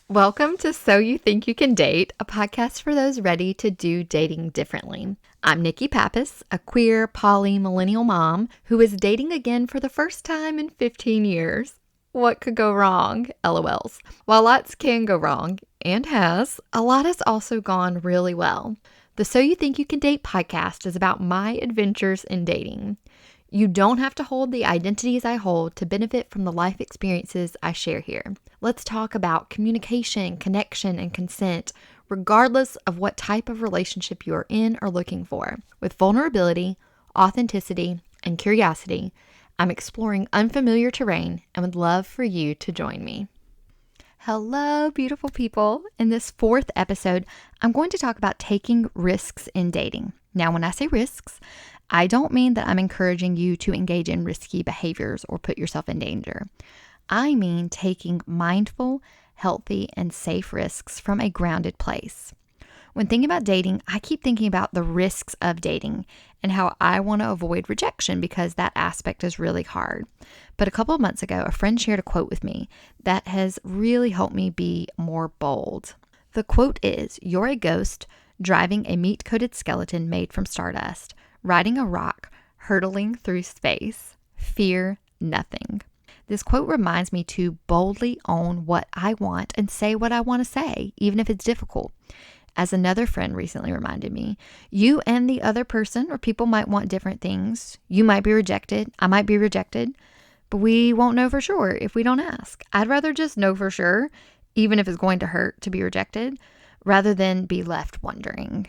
Welcome to So You Think You Can Date, a podcast for those ready to do dating differently. I'm Nicki Pappas, a queer, poly, millennial mom who is dating again for the first time in 15 years. What could go wrong? LOLs. While lots can go wrong, and has, a lot has also gone really well. The So You Think You Can Date podcast is about my adventures in dating. You don't have to hold the identities I hold to benefit from the life experiences I share here. Let's talk about communication, connection, and consent, regardless of what type of relationship you are in or looking for. With vulnerability, authenticity, and curiosity, I'm exploring unfamiliar terrain and would love for you to join me. Hello, beautiful people. In this fourth episode, I'm going to talk about taking risks in dating. Now, when I say risks, I don't mean that I'm encouraging you to engage in risky behaviors or put yourself in danger. I mean taking mindful, healthy, and safe risks from a grounded place. When thinking about dating, I keep thinking about the risks of dating and how I want to avoid rejection because that aspect is really hard. But a couple of months ago, a friend shared a quote with me that has really helped me be more bold. The quote is, "You're a ghost driving a meat-coated skeleton made from stardust, riding a rock, hurtling through space. Fear nothing." This quote reminds me to boldly own what I want and say what I want to say, even if it's difficult. As another friend recently reminded me, you and the other person or people might want different things. You might be rejected. I might be rejected. But we won't know for sure if we don't ask. I'd rather just know for sure, even if it's going to hurt to be rejected, rather than be left wondering.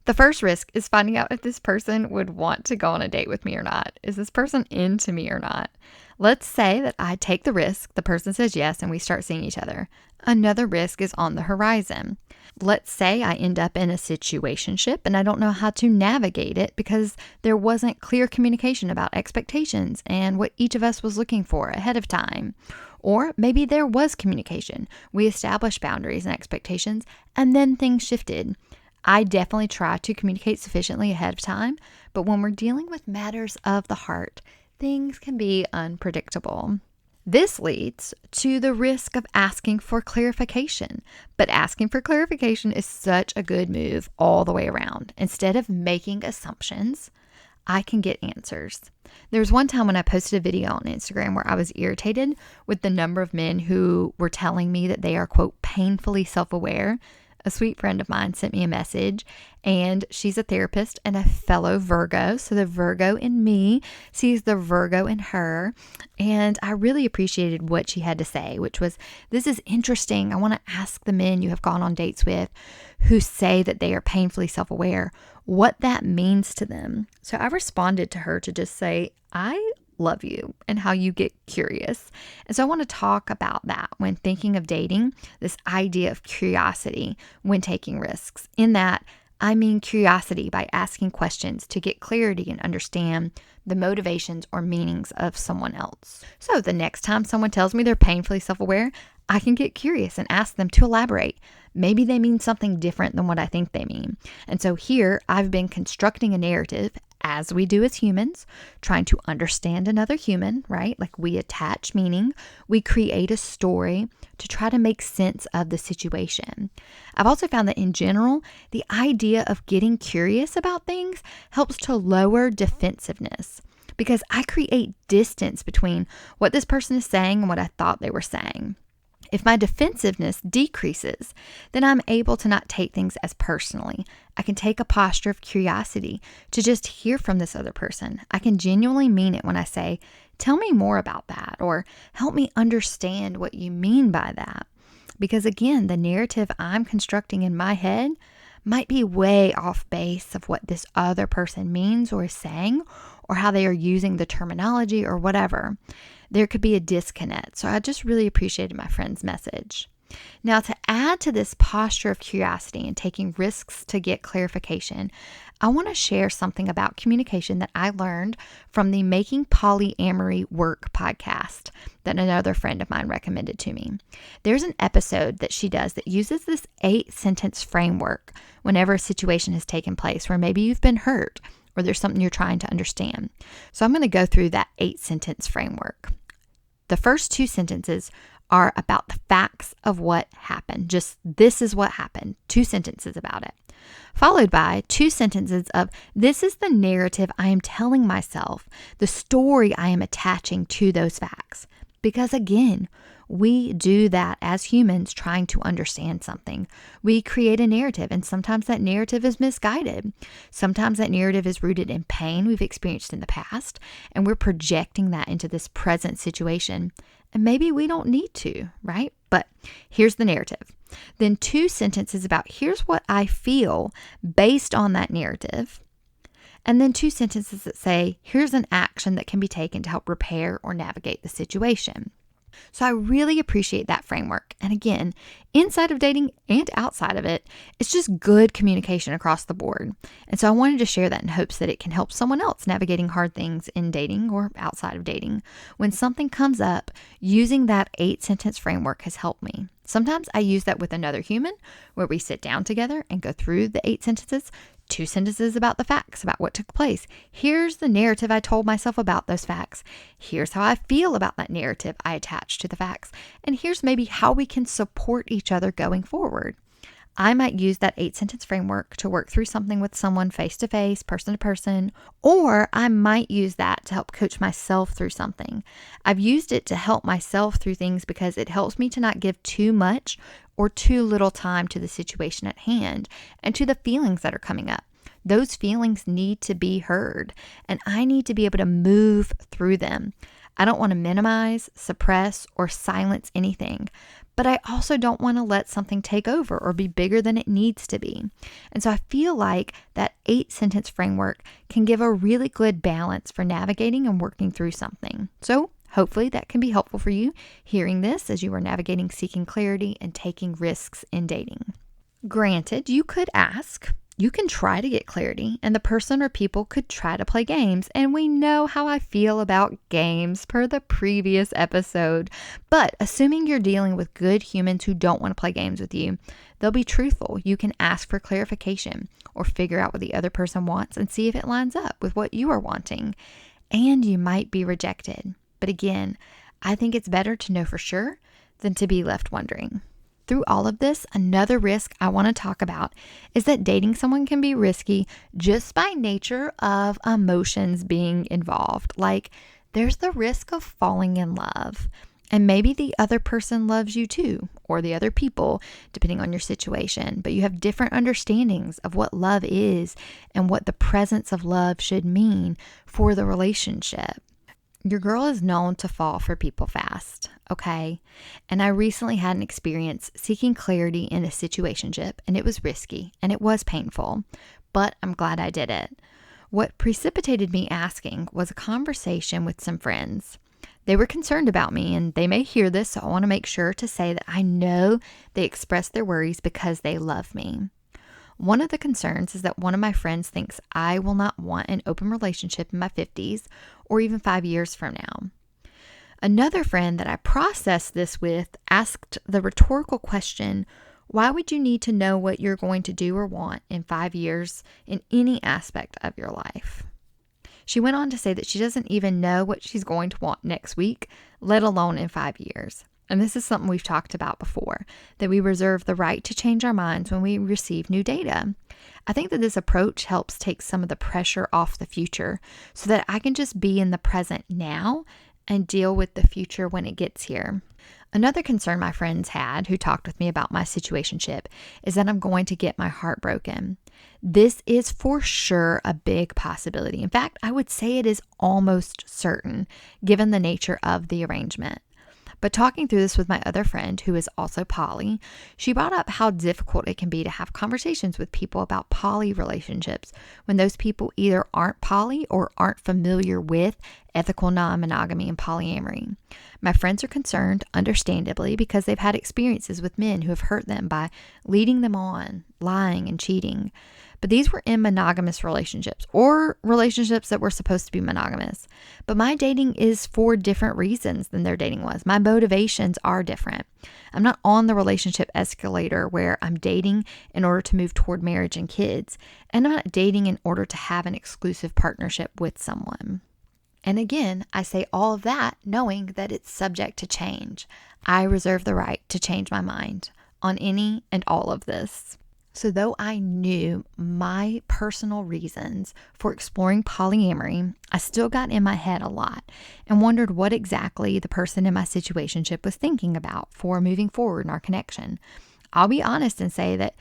The first risk is finding out if this person would want to go on a date with me or not. Is this person into me or not? Let's say that I take the risk, the person says yes, and we start seeing each other. Another risk is on the horizon. Let's say I end up in a situationship and I don't know how to navigate it because there wasn't clear communication about expectations and what each of us was looking for ahead of time. Or maybe there was communication. We established boundaries and expectations, and then things shifted. I definitely try to communicate sufficiently ahead of time, but when we're dealing with matters of the heart, things can be unpredictable. This leads to the risk of asking for clarification, but asking for clarification is such a good move all the way around. Instead of making assumptions, I can get answers. There was one time when I posted a video on Instagram where I was irritated with the number of men who were telling me that they are, quote, painfully self-aware. A sweet friend of mine sent me a message, and she's a therapist and a fellow Virgo. So the Virgo in me sees the Virgo in her. And I really appreciated what she had to say, which was, this is interesting. I want to ask the men you have gone on dates with who say that they are painfully self-aware what that means to them. So I responded to her to just say, I love you and how you get curious. And so I want to talk about that when thinking of dating, this idea of curiosity when taking risks. In that, I mean curiosity by asking questions to get clarity and understand the motivations or meanings of someone else. So the next time someone tells me they're painfully self-aware, I can get curious and ask them to elaborate. Maybe they mean something different than what I think they mean. And so here I've been constructing a narrative, as we do as humans, trying to understand another human, right? Like we attach meaning, we create a story to try to make sense of the situation. I've also found that in general, the idea of getting curious about things helps to lower defensiveness because I create distance between what this person is saying and what I thought they were saying. If my defensiveness decreases, then I'm able to not take things as personally. I can take a posture of curiosity to just hear from this other person. I can genuinely mean it when I say, tell me more about that, or help me understand what you mean by that. Because again, the narrative I'm constructing in my head might be way off base of what this other person means or is saying, or how they are using the terminology or whatever. There could be a disconnect. So I just really appreciated my friend's message. Now, to add to this posture of curiosity and taking risks to get clarification, I want to share something about communication that I learned from the Making Polyamory Work podcast that another friend of mine recommended to me. There's an episode that she does that uses this 8-sentence framework whenever a situation has taken place where maybe you've been hurt or there's something you're trying to understand. So I'm going to go through that 8-sentence framework. The first 2 sentences are about the facts of what happened. Just this is what happened. 2 sentences about it. Followed by 2 sentences of this is the narrative I am telling myself, the story I am attaching to those facts. Because again, we do that as humans trying to understand something. We create a narrative, and sometimes that narrative is misguided. Sometimes that narrative is rooted in pain we've experienced in the past, and we're projecting that into this present situation. And maybe we don't need to, right? But here's the narrative. Then 2 sentences about here's what I feel based on that narrative. And then 2 sentences that say, here's an action that can be taken to help repair or navigate the situation. So I really appreciate that framework. And again, inside of dating and outside of it, it's just good communication across the board. And so I wanted to share that in hopes that it can help someone else navigating hard things in dating or outside of dating. When something comes up, using that 8-sentence framework has helped me. Sometimes I use that with another human where we sit down together and go through the 8 sentences, 2 sentences about the facts, about what took place. Here's the narrative I told myself about those facts. Here's how I feel about that narrative I attached to the facts. And here's maybe how we can support each other going forward. I might use that 8-sentence framework to work through something with someone face to face, person to person, or I might use that to help coach myself through something. I've used it to help myself through things because it helps me to not give too much or too little time to the situation at hand and to the feelings that are coming up. Those feelings need to be heard, and I need to be able to move through them. I don't want to minimize, suppress, or silence anything, but I also don't want to let something take over or be bigger than it needs to be. And so I feel like that 8-sentence framework can give a really good balance for navigating and working through something. So hopefully that can be helpful for you hearing this as you are navigating, seeking clarity, and taking risks in dating. Granted, you could ask, you can try to get clarity, and the person or people could try to play games. And we know how I feel about games per the previous episode. But assuming you're dealing with good humans who don't want to play games with you, they'll be truthful. You can ask for clarification or figure out what the other person wants and see if it lines up with what you are wanting. And you might be rejected. But again, I think it's better to know for sure than to be left wondering. Through all of this, another risk I want to talk about is that dating someone can be risky just by nature of emotions being involved. Like, there's the risk of falling in love. And maybe the other person loves you too, or the other people, depending on your situation. But you have different understandings of what love is and what the presence of love should mean for the relationship. Your girl is known to fall for people fast, okay? And I recently had an experience seeking clarity in a situationship, and it was risky and it was painful, but I'm glad I did it. What precipitated me asking was a conversation with some friends. They were concerned about me, and they may hear this, so I want to make sure to say that I know they expressed their worries because they love me. One of the concerns is that one of my friends thinks I will not want an open relationship in my 50s or even 5 years from now. Another friend that I processed this with asked the rhetorical question, why would you need to know what you're going to do or want in 5 years in any aspect of your life? She went on to say that she doesn't even know what she's going to want next week, let alone in 5 years. And this is something we've talked about before, that we reserve the right to change our minds when we receive new data. I think that this approach helps take some of the pressure off the future so that I can just be in the present now and deal with the future when it gets here. Another concern my friends had who talked with me about my situationship is that I'm going to get my heart broken. This is for sure a big possibility. In fact, I would say it is almost certain given the nature of the arrangement. But talking through this with my other friend, who is also poly, she brought up how difficult it can be to have conversations with people about poly relationships when those people either aren't poly or aren't familiar with ethical non-monogamy and polyamory. My friends are concerned, understandably, because they've had experiences with men who have hurt them by leading them on, lying, and cheating. But these were in monogamous relationships or relationships that were supposed to be monogamous. But my dating is for different reasons than their dating was. My motivations are different. I'm not on the relationship escalator where I'm dating in order to move toward marriage and kids. And I'm not dating in order to have an exclusive partnership with someone. And again, I say all of that knowing that it's subject to change. I reserve the right to change my mind on any and all of this. So though I knew my personal reasons for exploring polyamory, I still got in my head a lot and wondered what exactly the person in my situationship was thinking about for moving forward in our connection. I'll be honest and say that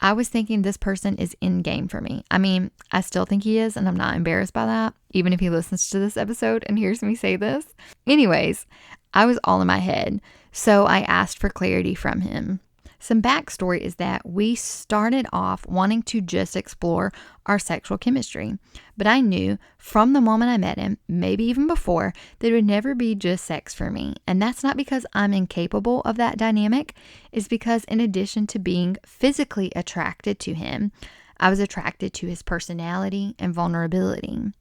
I was thinking this person is in game for me. I mean, I still think he is, and I'm not embarrassed by that, even if he listens to this episode and hears me say this. Anyways, I was all in my head, so I asked for clarity from him. Some backstory is that we started off wanting to just explore our sexual chemistry, but I knew from the moment I met him, maybe even before, that it would never be just sex for me. And that's not because I'm incapable of that dynamic. It's because in addition to being physically attracted to him, I was attracted to his personality and vulnerability.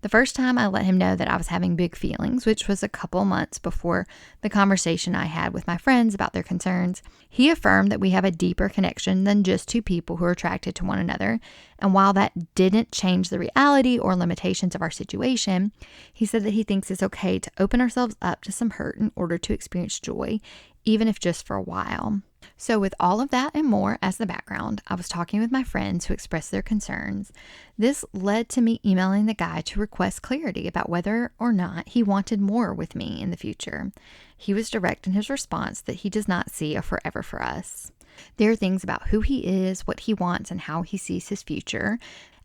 The first time I let him know that I was having big feelings, which was a couple months before the conversation I had with my friends about their concerns, he affirmed that we have a deeper connection than just two people who are attracted to one another. And while that didn't change the reality or limitations of our situation, he said that he thinks it's okay to open ourselves up to some hurt in order to experience joy, even if just for a while. So with all of that and more as the background, I was talking with my friends who expressed their concerns. This led to me emailing the guy to request clarity about whether or not he wanted more with me in the future. He was direct in his response that he does not see a forever for us. There are things about who he is, what he wants, and how he sees his future.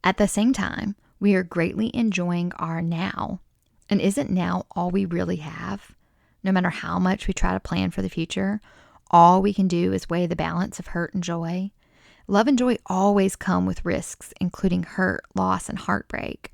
At the same time, we are greatly enjoying our now. And isn't now all we really have? No matter how much we try to plan for the future, all we can do is weigh the balance of hurt and joy. Love and joy always come with risks, including hurt, loss, and heartbreak.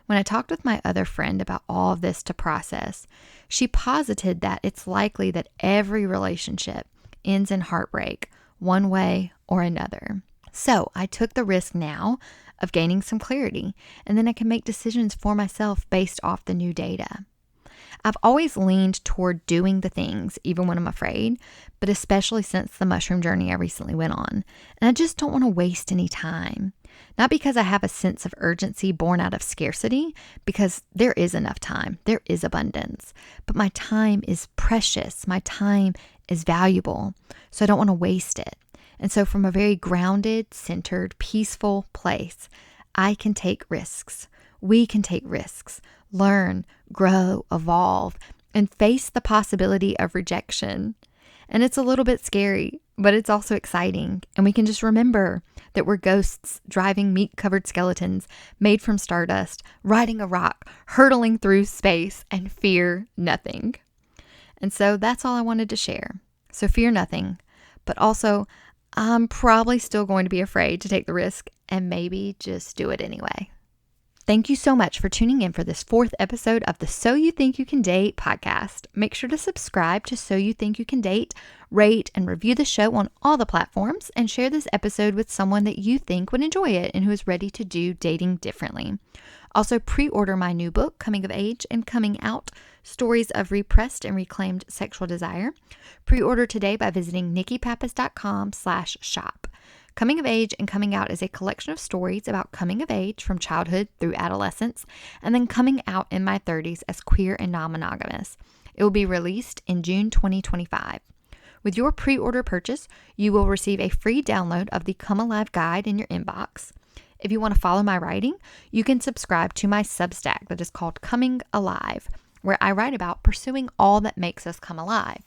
When I talked with my other friend about all of this to process, she posited that it's likely that every relationship ends in heartbreak, one way or another. So I took the risk now of gaining some clarity, and then I can make decisions for myself based off the new data. I've always leaned toward doing the things, even when I'm afraid, but especially since the mushroom journey I recently went on. And I just don't want to waste any time. Not because I have a sense of urgency born out of scarcity, because there is enough time, there is abundance, but my time is precious, my time is valuable, so I don't want to waste it. And so from a very grounded, centered, peaceful place, I can take risks. We can take risks. Learn, grow, evolve, and face the possibility of rejection. And it's a little bit scary, but it's also exciting. And we can just remember that we're ghosts driving meat-covered skeletons made from stardust, riding a rock, hurtling through space, and fear nothing. And so that's all I wanted to share. So fear nothing, but also I'm probably still going to be afraid to take the risk and maybe just do it anyway. Thank you so much for tuning in for this 4th episode of the So You Think You Can Date podcast. Make sure to subscribe to So You Think You Can Date, rate and review the show on all the platforms, and share this episode with someone that you think would enjoy it and who is ready to do dating differently. Also, pre-order my new book, Coming of Age and Coming Out, Stories of Repressed and Reclaimed Sexual Desire. Pre-order today by visiting nickipappas.com/shop. Coming of Age and Coming Out is a collection of stories about coming of age from childhood through adolescence, and then coming out in my 30s as queer and non-monogamous. It will be released in June 2025. With your pre-order purchase, you will receive a free download of the Come Alive guide in your inbox. If you want to follow my writing, you can subscribe to my Substack that is called Coming Alive, where I write about pursuing all that makes us come alive.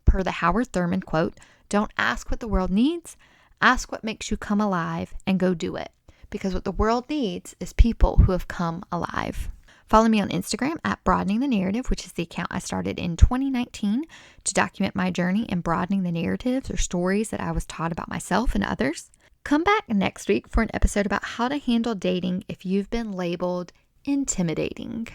Per the Howard Thurman quote, "Don't ask what the world needs, ask what makes you come alive and go do it, because what the world needs is people who have come alive." Follow me on Instagram at Broadening the Narrative, which is the account I started in 2019 to document my journey in broadening the narratives or stories that I was taught about myself and others. Come back next week for an episode about how to handle dating if you've been labeled intimidating.